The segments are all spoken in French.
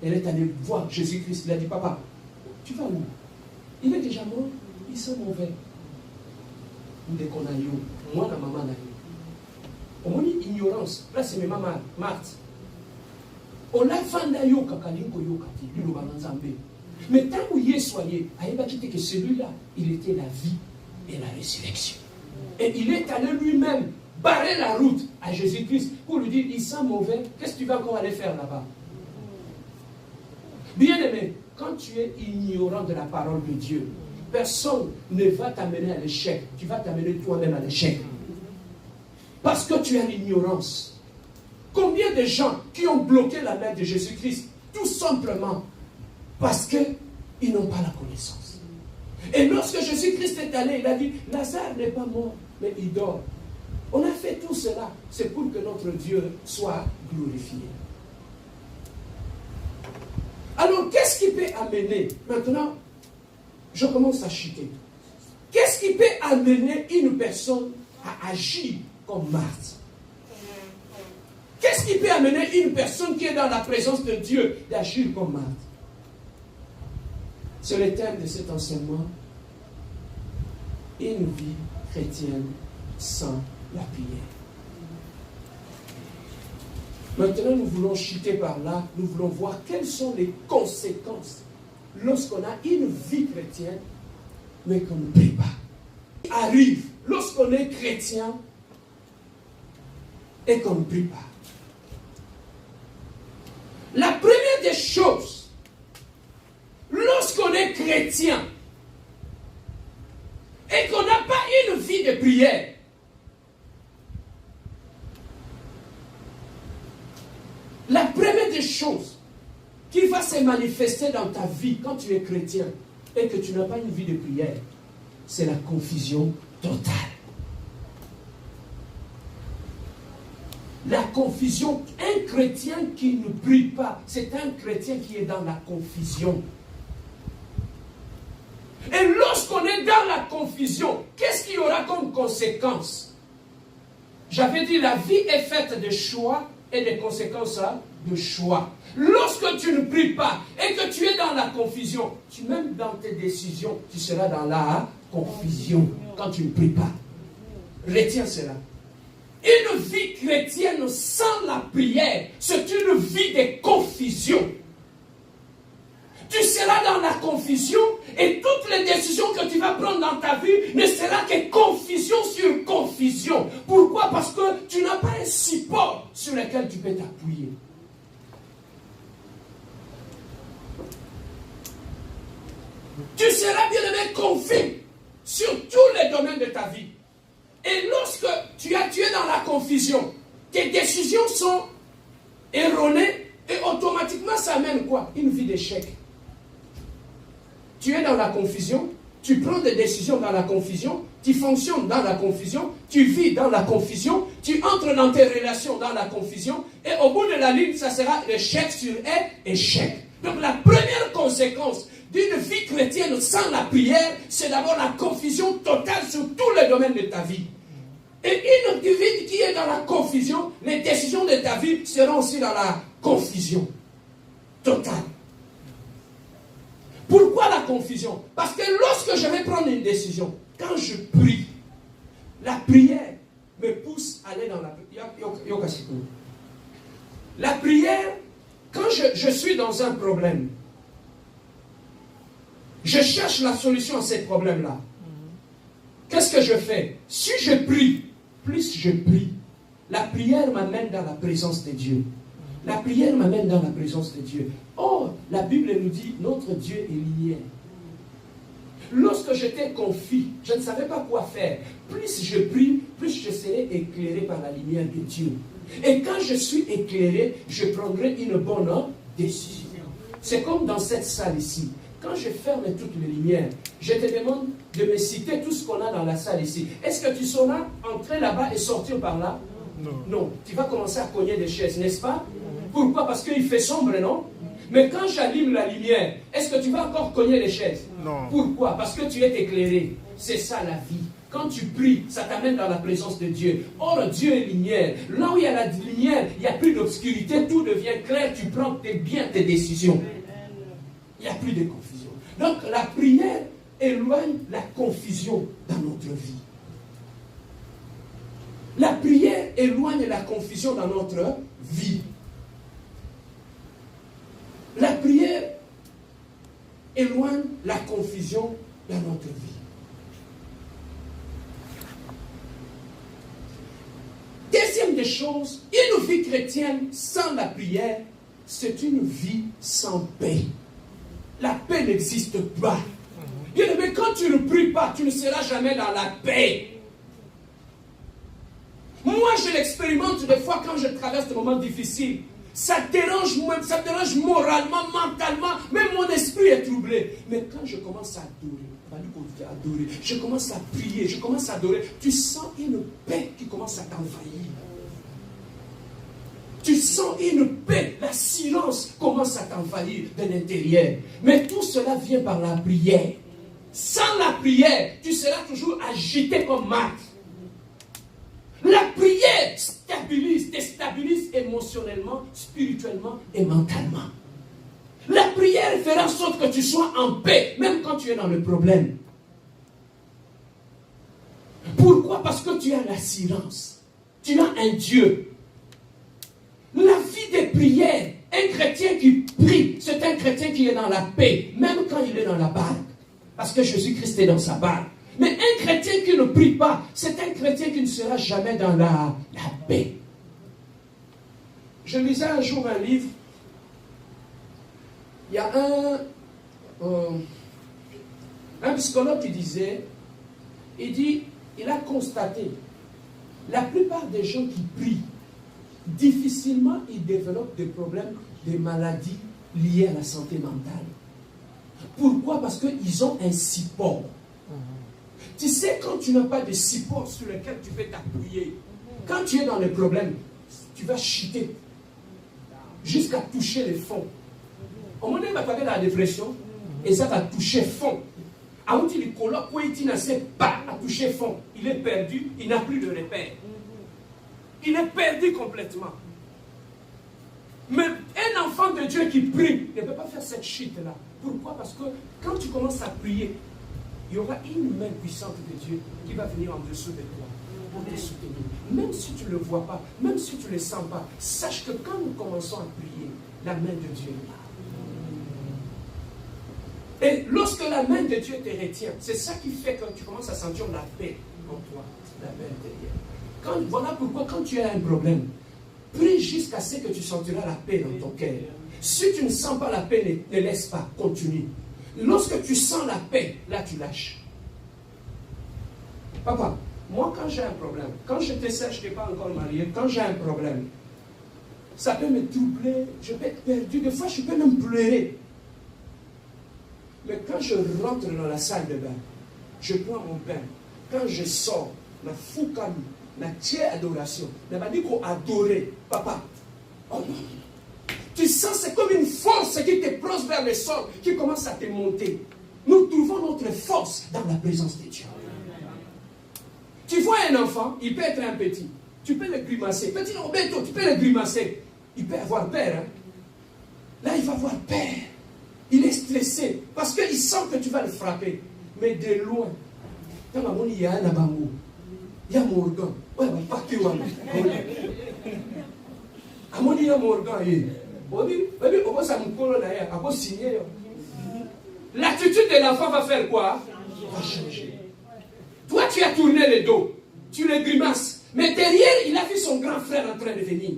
Elle est allée voir Jésus-Christ. Il a dit, papa, tu vas où? Il est déjà mort. Ils sont mauvais. Dès qu'on a eu, moi, la maman a eu. On dit ignorance. Là, c'est mes mamans, Marthe. On a fait yo kakalinko yo kati, lui le balanzambe. Mais tant où il est soigné, il a dit que celui-là, il était la vie et la résurrection. Et il est allé lui-même barrer la route à Jésus-Christ pour lui dire, il sent mauvais, qu'est-ce que tu vas encore aller faire là-bas? Bien aimé, quand tu es ignorant de la parole de Dieu, personne ne va t'amener à l'échec. Tu vas t'amener toi-même à l'échec. Parce que tu as l'ignorance. Combien de gens qui ont bloqué la main de Jésus-Christ, tout simplement parce qu'ils n'ont pas la connaissance. Et lorsque Jésus-Christ est allé, il a dit, Lazare n'est pas mort, mais il dort. On a fait tout cela, c'est pour que notre Dieu soit glorifié. Alors, qu'est-ce qui peut amener? Maintenant, je commence à chuter. Qu'est-ce qui peut amener une personne à agir comme Marthe? Qu'est-ce qui peut amener une personne qui est dans la présence de Dieu d'agir comme Marthe? C'est le thème de cet enseignement. Une vie chrétienne sans la prière. Maintenant, nous voulons chuter par là. Nous voulons voir quelles sont les conséquences lorsqu'on a une vie chrétienne, mais qu'on ne prie pas. Arrive lorsqu'on est chrétien et qu'on ne prie pas. La première des choses, lorsqu'on est chrétien et qu'on n'a pas une vie de prière, la première des choses qui va se manifester dans ta vie quand tu es chrétien et que tu n'as pas une vie de prière, c'est la confusion totale. La confusion, un chrétien qui ne prie pas, c'est un chrétien qui est dans la confusion. Et lorsqu'on est dans la confusion, qu'est-ce qu'il y aura comme conséquence? J'avais dit, la vie est faite de choix et des conséquences de choix. Lorsque tu ne pries pas et que tu es dans la confusion, même dans tes décisions, tu seras dans la confusion quand tu ne pries pas. Retiens cela. Une vie chrétienne sans la prière, c'est une vie de confusion. Tu seras dans la confusion et toutes les décisions que tu vas prendre dans ta vie ne seront que confusion sur confusion. Pourquoi? Parce que tu n'as pas un support sur lequel tu peux t'appuyer. Tu seras bien aimé confus sur tous les domaines de ta vie. Et lorsque tu es dans la confusion, tes décisions sont erronées et automatiquement ça amène quoi? Une vie d'échec. Tu es dans la confusion, tu prends des décisions dans la confusion, tu fonctionnes dans la confusion, tu vis dans la confusion, tu entres dans tes relations dans la confusion et au bout de la ligne, ça sera échec sur échec. Donc la première conséquence d'une vie chrétienne sans la prière, c'est d'abord la confusion totale sur tous les domaines de ta vie. Et une vie qui est dans la confusion, les décisions de ta vie seront aussi dans la confusion totale. Pourquoi la confusion? Parce que lorsque je vais prendre une décision, quand je prie, la prière me pousse à aller dans la prière. La prière, quand je suis dans un problème, je cherche la solution à ce problème-là. Qu'est-ce que je fais? Si je prie, plus je prie, la prière m'amène dans la présence de Dieu. La prière m'amène dans la présence de Dieu. Or, la Bible nous dit, notre Dieu est lumière. Lorsque j'étais confus, je ne savais pas quoi faire. Plus je prie, plus je serai éclairé par la lumière de Dieu. Et quand je suis éclairé, je prendrai une bonne décision. C'est comme dans cette salle ici. Quand je ferme toutes les lumières, je te demande de me citer tout ce qu'on a dans la salle ici. Est-ce que tu sauras entrer là-bas et sortir par là? Non. Non. Tu vas commencer à cogner des chaises, n'est-ce pas? Pourquoi? Parce qu'il fait sombre, non? Mais quand j'allume la lumière, est-ce que tu vas encore cogner les chaises? Non. Pourquoi? Parce que tu es éclairé. C'est ça la vie. Quand tu pries, ça t'amène dans la présence de Dieu. Or, Dieu est lumière. Là où il y a la lumière, il n'y a plus d'obscurité, tout devient clair, tu prends bien tes décisions. Il n'y a plus de confusion. Donc, la prière éloigne la confusion dans notre vie. La prière éloigne la confusion dans notre vie. La prière éloigne la confusion dans notre vie. Deuxième des choses, une vie chrétienne sans la prière, c'est une vie sans paix. La paix n'existe pas. Bien aimé, quand tu ne pries pas, tu ne seras jamais dans la paix. Moi, je l'expérimente des fois quand je traverse des moments difficiles. Ça dérange moralement, mentalement, même mon esprit est troublé. Mais quand je commence à adorer, je commence à prier, je commence à adorer, tu sens une paix qui commence à t'envahir. Tu sens une paix, la silence commence à t'envahir de l'intérieur. Mais tout cela vient par la prière. Sans la prière, tu seras toujours agité comme Marthe. La prière déstabilise émotionnellement, spirituellement et mentalement. La prière fera en sorte que tu sois en paix, même quand tu es dans le problème. Pourquoi? Parce que tu as l'assurance. Tu as un Dieu. La vie des prières, un chrétien qui prie, c'est un chrétien qui est dans la paix, même quand il est dans la barque. Parce que Jésus-Christ est dans sa barque. Mais un chrétien qui ne prie pas, c'est un chrétien qui ne sera jamais dans la paix. Je lisais un jour un livre. Il y a un psychologue qui disait, il a constaté, la plupart des gens qui prient, difficilement ils développent des problèmes, des maladies liées à la santé mentale. Pourquoi? Parce qu'ils ont un support. Tu sais, quand tu n'as pas de support sur lequel tu peux t'appuyer, quand tu es dans les problèmes, tu vas chuter jusqu'à toucher les fonds. Au moment où il va parler de la dépression, et ça va toucher fond. À où il colloque, il ne sait pas à toucher fond. Il est perdu, il n'a plus de repère. Il est perdu complètement. Mais un enfant de Dieu qui prie ne peut pas faire cette chute-là. Pourquoi? Parce que quand tu commences à prier, il y aura une main puissante de Dieu qui va venir en dessous de toi pour te soutenir. Même si tu ne le vois pas, même si tu ne le sens pas, sache que quand nous commençons à prier, la main de Dieu est là. Et lorsque la main de Dieu te retient, c'est ça qui fait que tu commences à sentir la paix en toi, la paix intérieure. Voilà pourquoi quand tu as un problème, prie jusqu'à ce que tu sentiras la paix dans ton cœur. Si tu ne sens pas la paix, ne laisse pas, continue. Lorsque tu sens la paix, là tu lâches. Papa, moi quand j'ai un problème, quand je te sais, je n'étais pas encore marié, quand j'ai un problème, ça peut me troubler, je peux être perdu, des fois je peux même pleurer. Mais quand je rentre dans la salle de bain, je prends mon bain, quand je sors, la foukami, la tiers adoration, la m'a dit qu'on adorait, papa. Oh non. Tu sens, c'est comme une force qui te plonge vers le sol, qui commence à te monter. Nous trouvons notre force dans la présence de Dieu. Tu vois un enfant, il peut être un petit. Tu peux le grimacer. Petit Roberto, tu peux le grimacer. Il peut avoir peur. Hein? Là, il va avoir peur. Il est stressé. Parce qu'il sent que tu vas le frapper. Mais de loin, il y a un abamou. Il y a Morgan. Ouais, pas que il y a Morgan. L'attitude de l'enfant va faire quoi? Va changer. Toi, tu as tourné le dos, tu le grimaces, mais derrière, il a vu son grand frère en train de venir.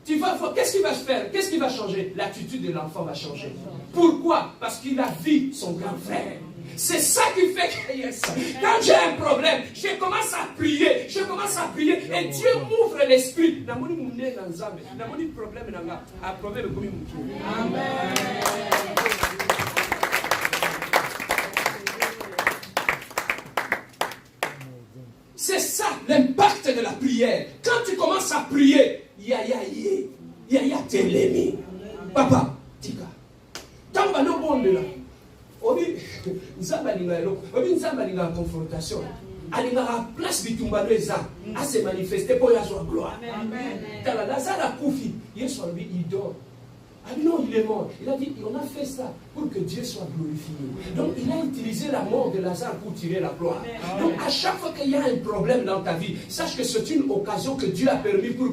Qu'est-ce qu'il va faire? Qu'est-ce qui va changer? L'attitude de l'enfant va changer. Pourquoi? Parce qu'il a vu son grand frère. C'est ça qui fait que quand j'ai un problème, je commence à prier, et Dieu m'ouvre l'esprit. Amen. C'est ça l'impact de la prière. Quand tu commences à prier, ya tes l'ennemi. Papa, tika. Tamba no bonde là. Obi nzamba linga confrontation. alingaka place bitumba eza à se manifester pour la joie gloire. Dans Lazare a Koufi, Yesu lui il dort. Ah non, il est mort. Il a dit, on a fait ça pour que Dieu soit glorifié. Donc, il a utilisé la mort de Lazare pour tirer la gloire. Donc, à chaque fois qu'il y a un problème dans ta vie, sache que c'est une occasion que Dieu a permis pour que